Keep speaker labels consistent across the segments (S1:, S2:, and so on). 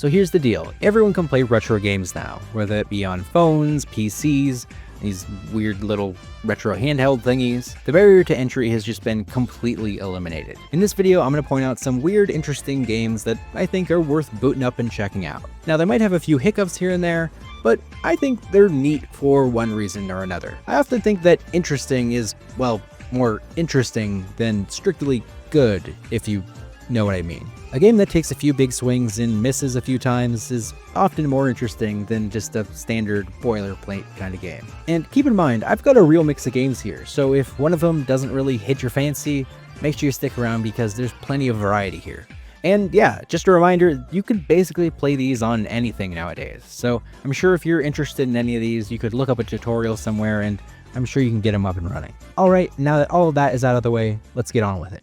S1: So here's the deal, everyone can play retro games now, whether it be on phones, PCs, these weird little retro handheld thingies. The barrier to entry has just been completely eliminated. In this video, I'm going to point out some weird, interesting games that I think are worth booting up and checking out. Now, they might have a few hiccups here and there, but I think they're neat for one reason or another. I often think that interesting is, well, more interesting than strictly good, if you know what I mean. A game that takes a few big swings and misses a few times is often more interesting than just a standard boilerplate kind of game. And keep in mind, I've got a real mix of games here, so if one of them doesn't really hit your fancy, make sure you stick around because there's plenty of variety here. And yeah, just a reminder, you could basically play these on anything nowadays. So I'm sure if you're interested in any of these, you could look up a tutorial somewhere and I'm sure you can get them up and running. Alright, now that all of that is out of the way, let's get on with it.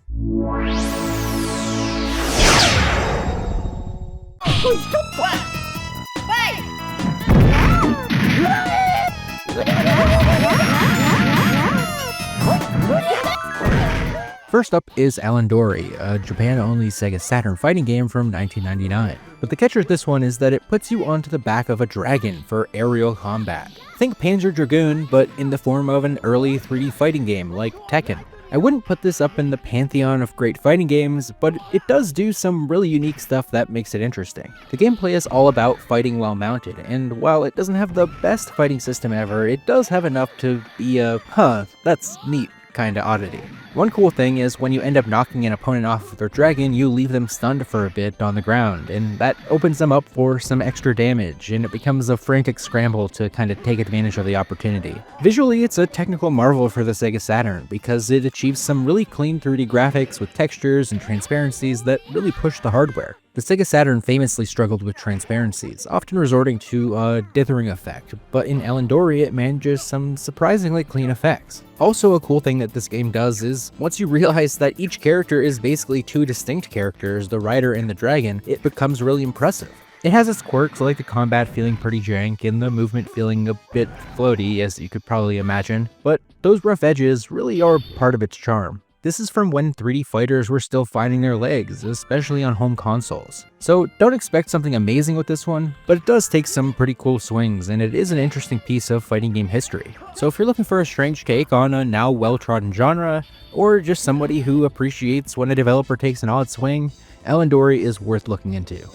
S1: First up is Elan Doree, a Japan-only Sega Saturn fighting game from 1999. But the catcher with this one is that it puts you onto the back of a dragon for aerial combat. Think Panzer Dragoon, but in the form of an early 3D fighting game like Tekken. I wouldn't put this up in the pantheon of great fighting games, but it does do some really unique stuff that makes it interesting. The gameplay is all about fighting while mounted, and while it doesn't have the best fighting system ever, it does have enough to be a, that's neat kinda oddity. One cool thing is when you end up knocking an opponent off their dragon, you leave them stunned for a bit on the ground, and that opens them up for some extra damage, and it becomes a frantic scramble to kind of take advantage of the opportunity. Visually, it's a technical marvel for the Sega Saturn, because it achieves some really clean 3D graphics with textures and transparencies that really push the hardware. The Sega Saturn famously struggled with transparencies, often resorting to a dithering effect, but in Elan Doree it manages some surprisingly clean effects. Also, a cool thing that this game does is, once you realize that each character is basically two distinct characters, the rider and the dragon, it becomes really impressive. It has its quirks, like the combat feeling pretty jank and the movement feeling a bit floaty, as you could probably imagine, but those rough edges really are part of its charm. This is from when 3D fighters were still finding their legs, especially on home consoles. So don't expect something amazing with this one, but it does take some pretty cool swings, and it is an interesting piece of fighting game history. So if you're looking for a strange take on a now well-trodden genre, or just somebody who appreciates when a developer takes an odd swing, Elan Doree is worth looking into.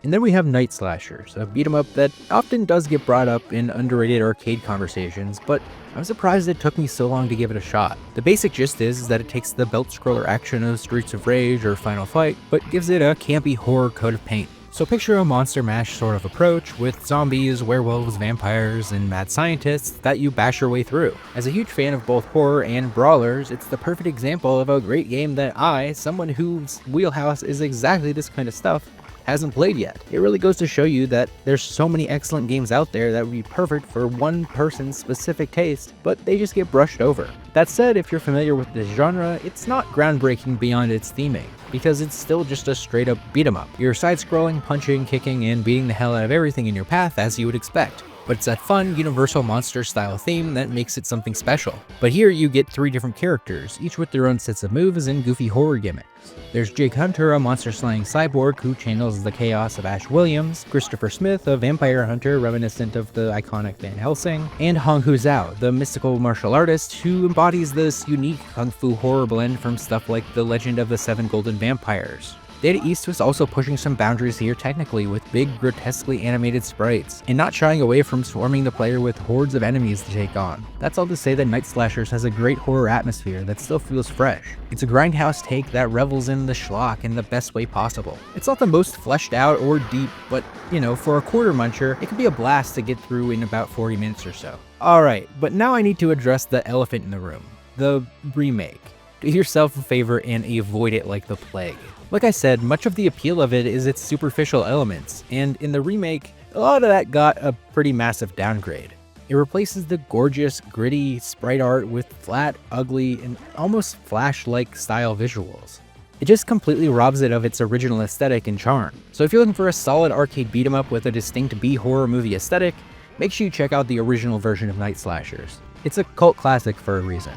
S1: And then we have Night Slashers, a beat 'em up that often does get brought up in underrated arcade conversations, but I'm surprised it took me so long to give it a shot. The basic gist is that it takes the belt-scroller action of Streets of Rage or Final Fight, but gives it a campy horror coat of paint. So picture a Monster Mash sort of approach, with zombies, werewolves, vampires, and mad scientists that you bash your way through. As a huge fan of both horror and brawlers, it's the perfect example of a great game that I, someone whose wheelhouse is exactly this kind of stuff, hasn't played yet. It really goes to show you that there's so many excellent games out there that would be perfect for one person's specific taste, but they just get brushed over. That said, if you're familiar with this genre, it's not groundbreaking beyond its theming, because it's still just a straight up beat 'em up. You're side-scrolling, punching, kicking, and beating the hell out of everything in your path as you would expect. But it's that fun, universal monster style theme that makes it something special. But here you get 3 different characters, each with their own sets of moves and goofy horror gimmicks. There's Jake Hunter, a monster-slaying cyborg who channels the chaos of Ash Williams, Christopher Smith, a vampire hunter reminiscent of the iconic Van Helsing, and Hong Hu Zhao, the mystical martial artist who embodies this unique kung fu horror blend from stuff like The Legend of the Seven Golden Vampires. Data East was also pushing some boundaries here technically with big, grotesquely animated sprites, and not shying away from swarming the player with hordes of enemies to take on. That's all to say that Night Slashers has a great horror atmosphere that still feels fresh. It's a grindhouse take that revels in the schlock in the best way possible. It's not the most fleshed out or deep, but, you know, for a quarter muncher, it can be a blast to get through in about 40 minutes or so. Alright, but now I need to address the elephant in the room. The remake. Do yourself a favor and avoid it like the plague. Like I said, much of the appeal of it is its superficial elements, and in the remake, a lot of that got a pretty massive downgrade. It replaces the gorgeous, gritty sprite art with flat, ugly, and almost Flash-like style visuals. It just completely robs it of its original aesthetic and charm. So if you're looking for a solid arcade beat 'em up with a distinct B-horror movie aesthetic, make sure you check out the original version of Night Slashers. It's a cult classic for a reason.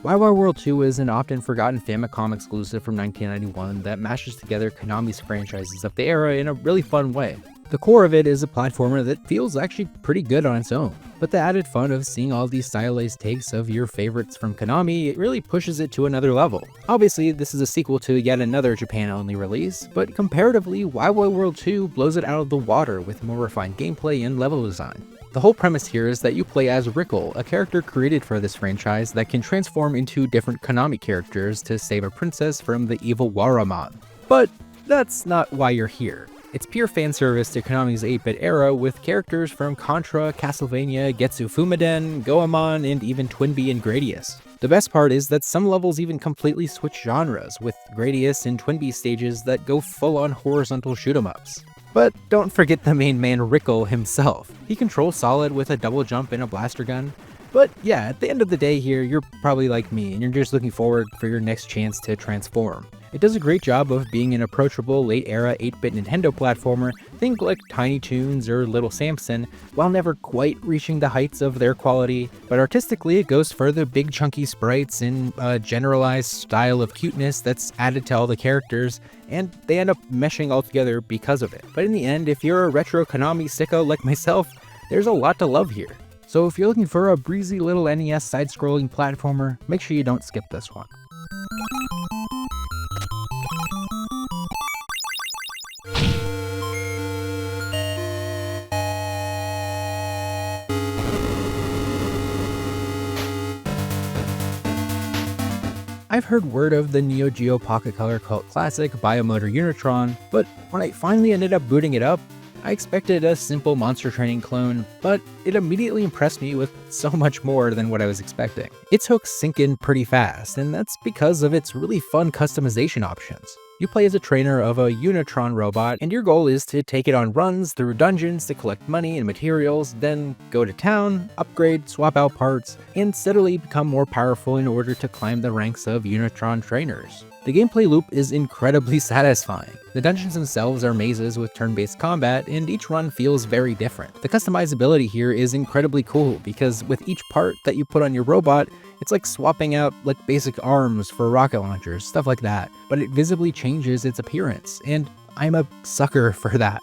S1: Wai Wai World 2 is an often forgotten Famicom exclusive from 1991 that mashes together Konami's franchises of the era in a really fun way. The core of it is a platformer that feels actually pretty good on its own, but the added fun of seeing all these stylized takes of your favorites from Konami, it really pushes it to another level. Obviously, this is a sequel to yet another Japan-only release, but comparatively, Wai Wai World 2 blows it out of the water with more refined gameplay and level design. The whole premise here is that you play as Rickle, a character created for this franchise that can transform into different Konami characters to save a princess from the evil Waramon. But that's not why you're here. It's pure fan service to Konami's 8-bit era with characters from Contra, Castlevania, Getsu Fumaden, Goemon, and even Twinbee and Gradius. The best part is that some levels even completely switch genres, with Gradius and Twinbee stages that go full-on horizontal shoot-em-ups. But don't forget the main man Rickle himself. He controls Solid with a double jump and a blaster gun. But yeah, at the end of the day here, you're probably like me, and you're just looking forward for your next chance to transform. It does a great job of being an approachable late-era 8-bit Nintendo platformer, think like Tiny Toons or Little Samson, while never quite reaching the heights of their quality, but artistically it goes for the big chunky sprites and a generalized style of cuteness that's added to all the characters, and they end up meshing all together because of it. But in the end, if you're a retro Konami sicko like myself, there's a lot to love here. So if you're looking for a breezy little NES side-scrolling platformer, make sure you don't skip this one. I've heard word of the Neo Geo Pocket Color cult classic Biomotor Unitron, but when I finally ended up booting it up, I expected a simple Monster Training clone, but it immediately impressed me with so much more than what I was expecting. Its hooks sink in pretty fast, and that's because of its really fun customization options. You play as a trainer of a Unitron robot, and your goal is to take it on runs through dungeons to collect money and materials, then go to town, upgrade, swap out parts, and steadily become more powerful in order to climb the ranks of Unitron trainers. The gameplay loop is incredibly satisfying. The dungeons themselves are mazes with turn-based combat, and each run feels very different. The customizability here is incredibly cool, because with each part that you put on your robot, it's like swapping out like basic arms for rocket launchers, stuff like that, but it visibly changes its appearance, and I'm a sucker for that.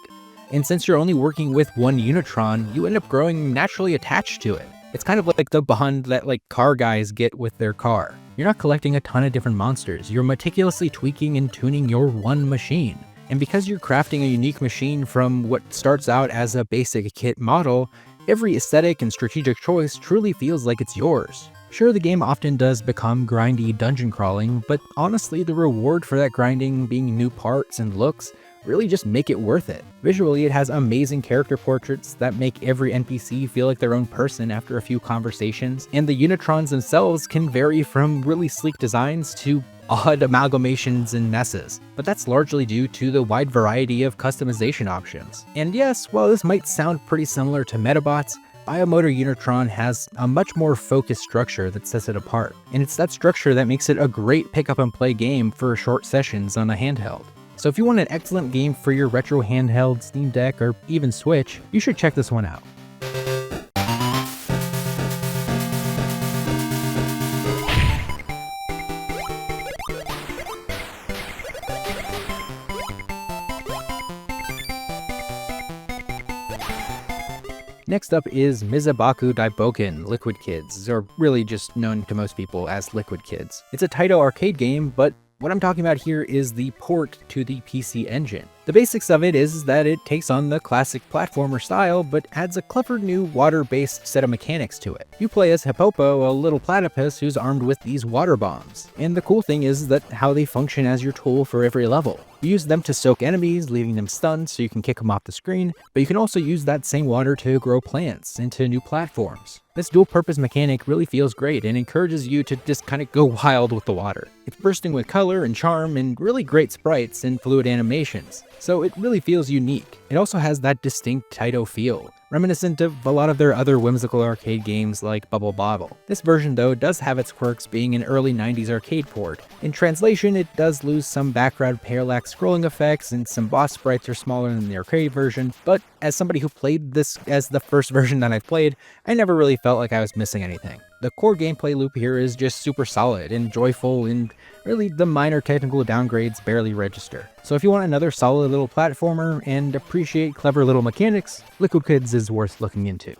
S1: And since you're only working with one Unitron, you end up growing naturally attached to it. It's kind of like the bond that like car guys get with their car. You're not collecting a ton of different monsters, you're meticulously tweaking and tuning your one machine. And because you're crafting a unique machine from what starts out as a basic kit model, every aesthetic and strategic choice truly feels like it's yours. Sure, the game often does become grindy dungeon crawling, but honestly the reward for that grinding being new parts and looks really just make it worth it. Visually, it has amazing character portraits that make every NPC feel like their own person after a few conversations, and the Unitrons themselves can vary from really sleek designs to odd amalgamations and messes, but that's largely due to the wide variety of customization options. And yes, while this might sound pretty similar to Metabots, Biomotor Unitron has a much more focused structure that sets it apart, and it's that structure that makes it a great pick-up-and-play game for short sessions on a handheld. So if you want an excellent game for your retro handheld, Steam Deck, or even Switch, you should check this one out. Next up is Mizubaku Daiboken Liquid Kids, or really just known to most people as Liquid Kids. It's a Taito arcade game, but what I'm talking about here is the port to the PC Engine. The basics of it is that it takes on the classic platformer style, but adds a clever new water-based set of mechanics to it. You play as Hippopo, a little platypus who's armed with these water bombs. And the cool thing is that how they function as your tool for every level. You use them to soak enemies, leaving them stunned so you can kick them off the screen, but you can also use that same water to grow plants into new platforms. This dual-purpose mechanic really feels great and encourages you to just kind of go wild with the water. It's bursting with color and charm and really great sprites and fluid animations, so it really feels unique. It also has that distinct Taito feel, reminiscent of a lot of their other whimsical arcade games like Bubble Bobble. This version though does have its quirks being an early 90s arcade port. In translation, it does lose some background parallax scrolling effects and some boss sprites are smaller than the arcade version, but as somebody who played this as the first version that I've played, I never really felt like I was missing anything. The core gameplay loop here is just super solid and joyful, and really the minor technical downgrades barely register. So if you want another solid little platformer and appreciate clever little mechanics, Liquid Kids is worth looking into.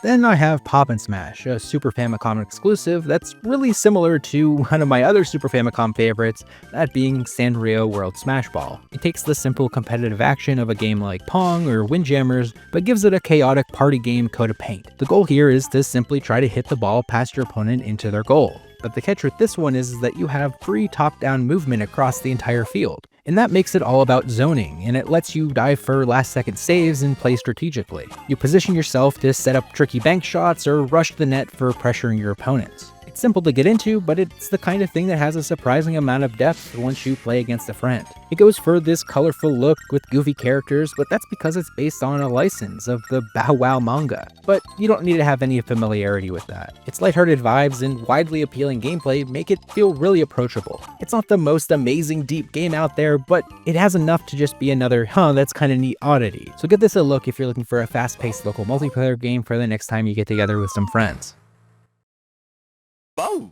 S1: Then I have Pop and Smash, a Super Famicom exclusive that's really similar to one of my other Super Famicom favorites, that being Sanrio World Smash Ball. It takes the simple competitive action of a game like Pong or Windjammers, but gives it a chaotic party game coat of paint. The goal here is to simply try to hit the ball past your opponent into their goal. But the catch with this one is that you have free top-down movement across the entire field. And that makes it all about zoning, and it lets you dive for last-second saves and play strategically. You position yourself to set up tricky bank shots or rush the net for pressuring your opponents. It's simple to get into, but it's the kind of thing that has a surprising amount of depth once you play against a friend. It goes for this colorful look with goofy characters, but that's because it's based on a license of the Bow Wow manga. But you don't need to have any familiarity with that. Its lighthearted vibes and widely appealing gameplay make it feel really approachable. It's not the most amazing deep game out there, but it has enough to just be another, that's kind of neat oddity. So give this a look if you're looking for a fast-paced local multiplayer game for the next time you get together with some friends.
S2: Whoa!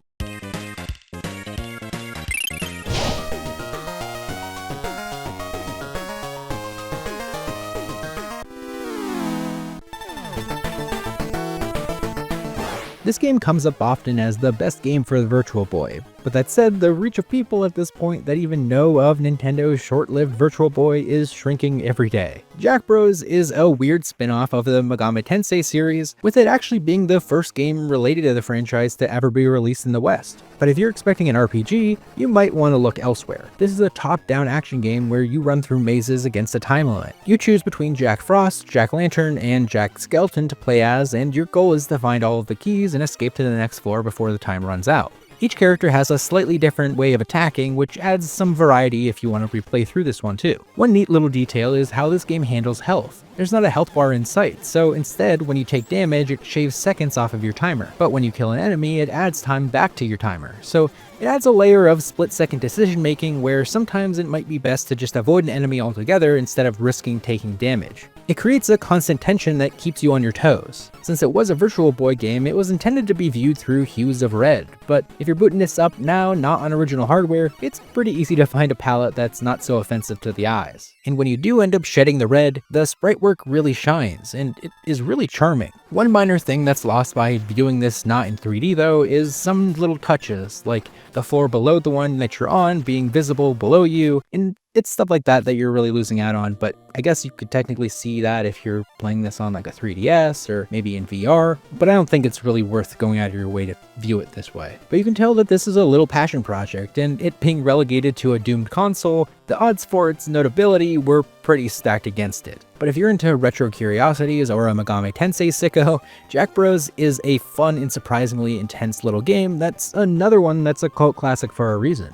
S1: This game comes up often as the best game for the Virtual Boy, but that said, the reach of people at this point that even know of Nintendo's short-lived Virtual Boy is shrinking every day. Jack Bros is a weird spin-off of the Megami Tensei series, with it actually being the first game related to the franchise to ever be released in the West. But if you're expecting an RPG, you might want to look elsewhere. This is a top-down action game where you run through mazes against a time limit. You choose between Jack Frost, Jack Lantern, and Jack Skeleton to play as, and your goal is to find all of the keys and escape to the next floor before the time runs out. Each character has a slightly different way of attacking, which adds some variety if you want to replay through this one too. One neat little detail is how this game handles health. There's not a health bar in sight, so instead when you take damage it shaves seconds off of your timer, but when you kill an enemy it adds time back to your timer. So it adds a layer of split-second decision making where sometimes it might be best to just avoid an enemy altogether instead of risking taking damage. It creates a constant tension that keeps you on your toes. Since it was a Virtual Boy game, it was intended to be viewed through hues of red, but if you're booting this up now, not on original hardware, it's pretty easy to find a palette that's not so offensive to the eyes. And when you do end up shedding the red, the sprite work really shines, and it is really charming. One minor thing that's lost by viewing this not in 3D though is some little touches, like the floor below the one that you're on being visible below you, and it's stuff like that that you're really losing out on, but I guess you could technically see that if you're playing this on like a 3DS or maybe in VR, but I don't think it's really worth going out of your way to view it this way. But you can tell that this is a little passion project, and it being relegated to a doomed console, the odds for its notability were pretty stacked against it. But if you're into retro curiosities or a Megami Tensei sicko, Jack Bros is a fun and surprisingly intense little game that's another one that's a cult classic for a reason.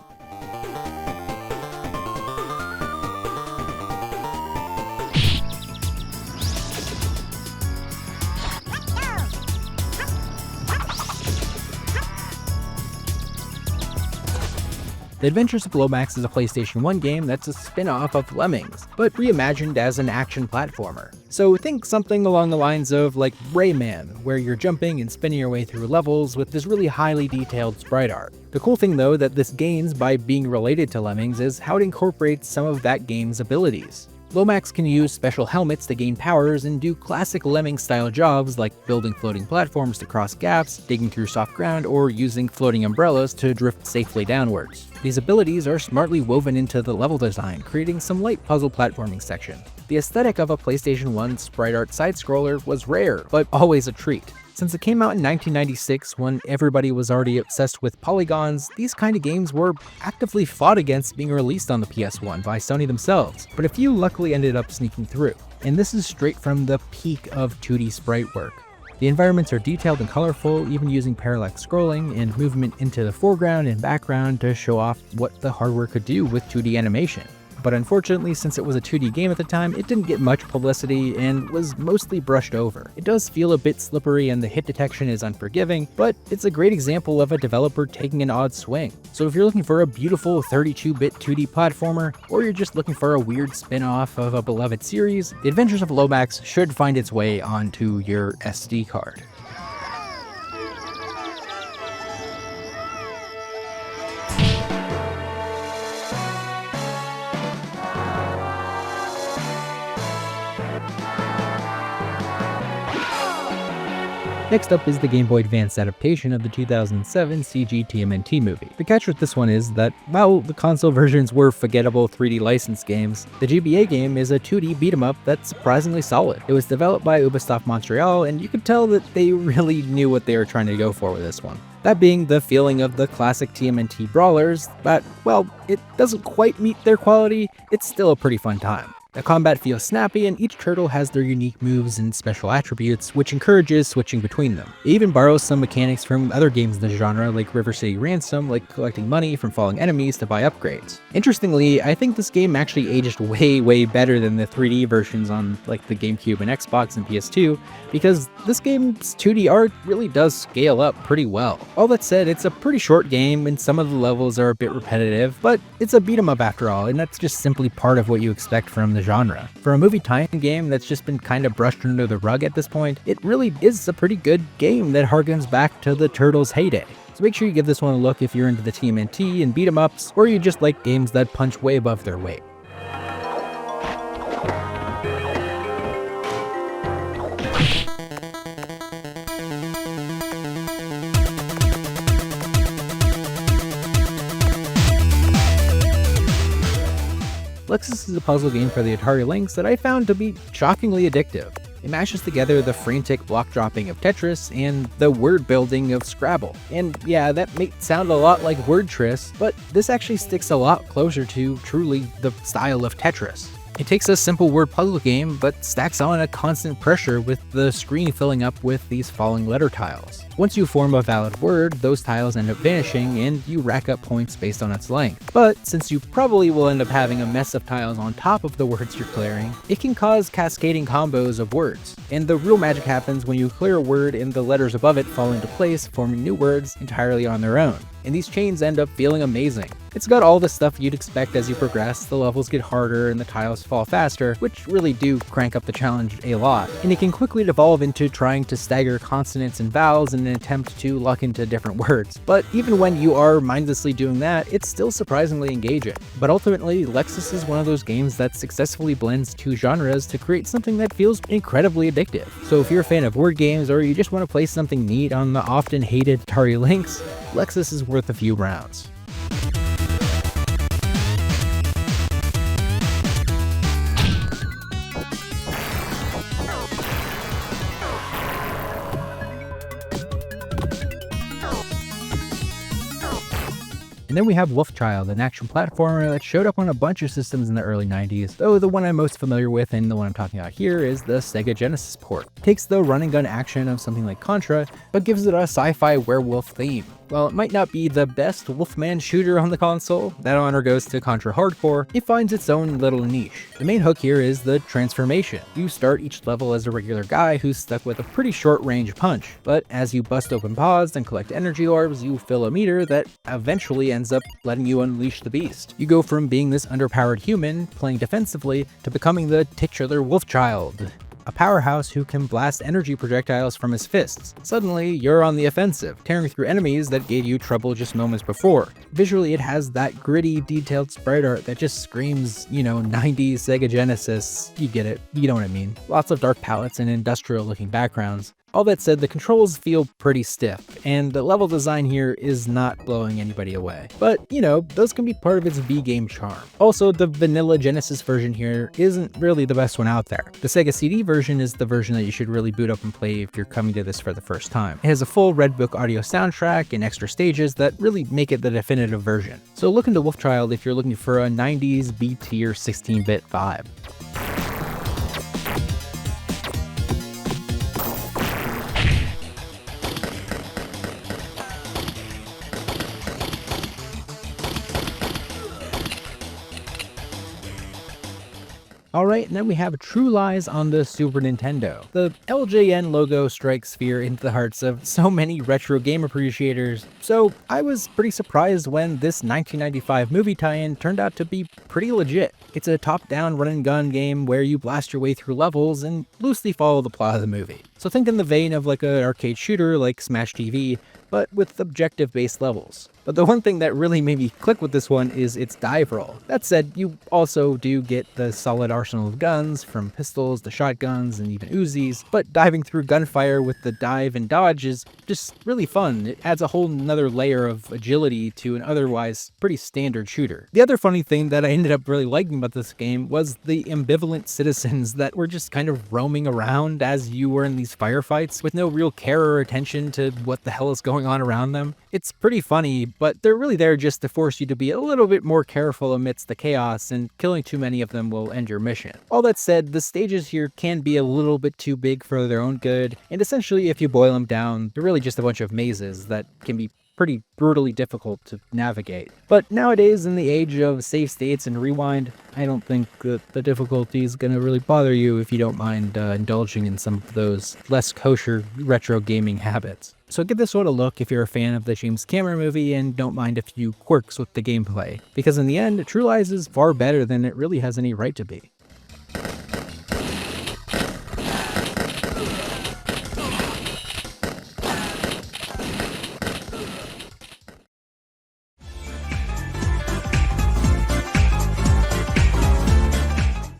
S1: The Adventures of Lomax is a PlayStation 1 game that's a spin-off of Lemmings, but reimagined as an action platformer. So think something along the lines of like Rayman, where you're jumping and spinning your way through levels with this really highly detailed sprite art. The cool thing though that this gains by being related to Lemmings is how it incorporates some of that game's abilities. Lomax can use special helmets to gain powers and do classic Lemming-style jobs like building floating platforms to cross gaps, digging through soft ground, or using floating umbrellas to drift safely downwards. These abilities are smartly woven into the level design, creating some light puzzle platforming section. The aesthetic of a PlayStation 1 sprite art side-scroller was rare, but always a treat. Since it came out in 1996 when everybody was already obsessed with polygons, these kind of games were actively fought against being released on the PS1 by Sony themselves, but a few luckily ended up sneaking through. And this is straight from the peak of 2D sprite work. The environments are detailed and colorful, even using parallax scrolling and movement into the foreground and background to show off what the hardware could do with 2D animation. But unfortunately, since it was a 2D game at the time, it didn't get much publicity and was mostly brushed over. It does feel a bit slippery and the hit detection is unforgiving, but it's a great example of a developer taking an odd swing. So if you're looking for a beautiful 32-bit 2D platformer, or you're just looking for a weird spin-off of a beloved series, The Adventures of Lomax should find its way onto your SD card. Next up is the Game Boy Advance adaptation of the 2007 CG TMNT movie. The catch with this one is that, while the console versions were forgettable 3D licensed games, the GBA game is a 2D beat-em-up that's surprisingly solid. It was developed by Ubisoft Montreal, and you could tell that they really knew what they were trying to go for with this one. That being the feeling of the classic TMNT brawlers, but, well, it doesn't quite meet their quality, it's still a pretty fun time. The combat feels snappy, and each turtle has their unique moves and special attributes, which encourages switching between them. It even borrows some mechanics from other games in the genre, like River City Ransom, like collecting money from falling enemies to buy upgrades. Interestingly, I think this game actually aged way better than the 3D versions on like the GameCube and Xbox and PS2, because this game's 2D art really does scale up pretty well. All that said, it's a pretty short game, and some of the levels are a bit repetitive, but it's a beat 'em up after all, and that's just simply part of what you expect from the genre. For a movie tie-in game that's just been kind of brushed under the rug at this point, it really is a pretty good game that harkens back to the Turtles' heyday. So make sure you give this one a look if you're into the TMNT and beat-em-ups, or you just like games that punch way above their weight. Lexis is a puzzle game for the Atari Lynx that I found to be shockingly addictive. It mashes together the frantic block dropping of Tetris and the word building of Scrabble. And yeah, that may sound a lot like Wordtris, but this actually sticks a lot closer to truly the style of Tetris. It takes a simple word puzzle game, but stacks on a constant pressure with the screen filling up with these falling letter tiles. Once you form a valid word, those tiles end up vanishing and you rack up points based on its length. But since you probably will end up having a mess of tiles on top of the words you're clearing, it can cause cascading combos of words. And the real magic happens when you clear a word and the letters above it fall into place, forming new words entirely on their own. And these chains end up feeling amazing. It's got all the stuff you'd expect as you progress. The levels get harder and the tiles fall faster, which really do crank up the challenge a lot. And it can quickly devolve into trying to stagger consonants and vowels in an attempt to lock into different words. But even when you are mindlessly doing that, it's still surprisingly engaging. But ultimately, Lexis is one of those games that successfully blends two genres to create something that feels incredibly addictive. So if you're a fan of word games or you just want to play something neat on the often hated Atari Lynx, Lexis is worth a few rounds. And then we have Wolfchild, an action platformer that showed up on a bunch of systems in the early 90s, though the one I'm most familiar with and the one I'm talking about here is the Sega Genesis port. It takes the run and gun action of something like Contra, but gives it a sci-fi werewolf theme. While it might not be the best Wolfman shooter on the console, that honor goes to Contra Hardcore, it finds its own little niche. The main hook here is the transformation. You start each level as a regular guy who's stuck with a pretty short range punch, but as you bust open paws and collect energy orbs, you fill a meter that eventually ends up letting you unleash the beast. You go from being this underpowered human, playing defensively, to becoming the titular Wolfchild. a powerhouse who can blast energy projectiles from his fists. Suddenly, you're on the offensive, tearing through enemies that gave you trouble just moments before. Visually, it has that gritty, detailed sprite art that just screams, 90s Sega Genesis. You get it, you know what I mean. Lots of dark palettes and industrial looking backgrounds. All that said, the controls feel pretty stiff, and the level design here is not blowing anybody away. But, those can be part of its B-game charm. Also, the vanilla Genesis version here isn't really the best one out there. The Sega CD version is the version that you should really boot up and play if you're coming to this for the first time. It has a full Red Book audio soundtrack and extra stages that really make it the definitive version. So look into Wolfchild if you're looking for a 90s B-tier 16-bit vibe. Alright, and then we have True Lies on the Super Nintendo. The LJN logo strikes fear into the hearts of so many retro game appreciators, so I was pretty surprised when this 1995 movie tie-in turned out to be pretty legit. It's a top-down run-and-gun game where you blast your way through levels and loosely follow the plot of the movie. So think in the vein of like an arcade shooter like Smash TV, but with objective-based levels. But the one thing that really made me click with this one is its dive roll. That said, you also do get the solid arsenal of guns, from pistols to shotguns and even Uzis, but diving through gunfire with the dive and dodge is just really fun. It adds a whole nother layer of agility to an otherwise pretty standard shooter. The other funny thing that I ended up really liking about this game was the ambivalent citizens that were just kind of roaming around as you were in these firefights with no real care or attention to what the hell is going on around them. It's pretty funny, but they're really there just to force you to be a little bit more careful amidst the chaos, and killing too many of them will end your mission. All that said, the stages here can be a little bit too big for their own good, and essentially if you boil them down, they're really just a bunch of mazes that can be pretty brutally difficult to navigate. But nowadays, in the age of save states and rewind, I don't think that the difficulty is going to really bother you if you don't mind indulging in some of those less kosher retro gaming habits. So give this one a look if you're a fan of the James Cameron movie and don't mind a few quirks with the gameplay, because in the end, True Lies is far better than it really has any right to be.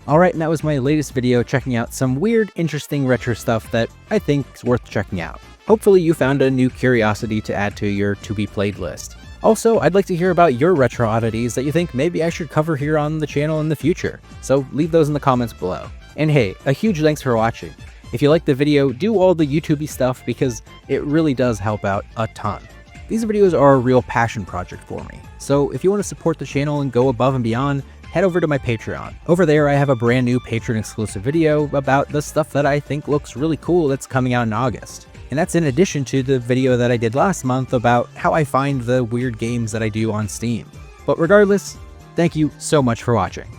S1: Alright, and that was my latest video checking out some weird, interesting retro stuff that I think is worth checking out. Hopefully you found a new curiosity to add to your to-be-played list. Also, I'd like to hear about your retro oddities that you think maybe I should cover here on the channel in the future, so leave those in the comments below. And hey, a huge thanks for watching. If you liked the video, do all the YouTube-y stuff because it really does help out a ton. These videos are a real passion project for me, so if you want to support the channel and go above and beyond, head over to my Patreon. Over there I have a brand new patron exclusive video about the stuff that I think looks really cool that's coming out in August. And that's in addition to the video that I did last month about how I find the weird games that I do on Steam. But regardless, thank you so much for watching.